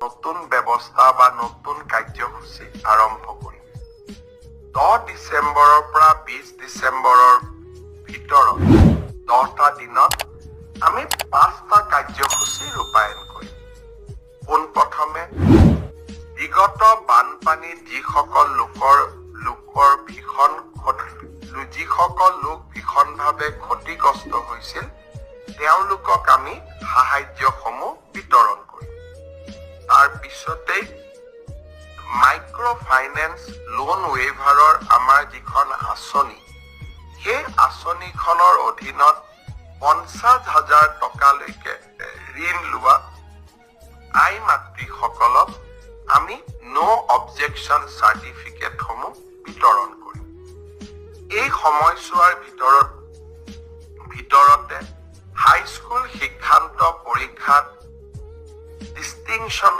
নতুন ব্যৱস্থা বা নতুন কাৰ্যসূচী আৰম্ভ কৰিম। 10 ডিচেম্বৰৰ পৰা 20 ডিচেম্বৰৰ ভিতৰত 10টা দিনত আমি 5টা কাৰ্যসূচী ৰূপায়ণ কৰিম। পোনপ্ৰথমে বিগত বানপানীত যিসকল লোক ভীষণভাৱে ক্ষতিগ্ৰস্ত হৈছিল তেওঁলোকক আমি সাহায্যসমূহ বিতৰণ কৰিম। তাৰ পিছতেই মাইক্ৰ' ফাইনেন্স লোন ৱেইভাৰৰ আমাৰ যিখন আঁচনি, সেই আঁচনিখনৰ অধীনত 50,000 টকালৈকে ঋণ লোৱা আই মাতৃসকলক আমি ন' অবজেকশ্যন চাৰ্টিফিকেটসমূহ বিতৰণ কৰিম। এই সময়ছোৱাৰ ভিতৰতে হাইস্কুল শিক্ষান্ত পৰীক্ষাত ডিষ্টিংশ্যন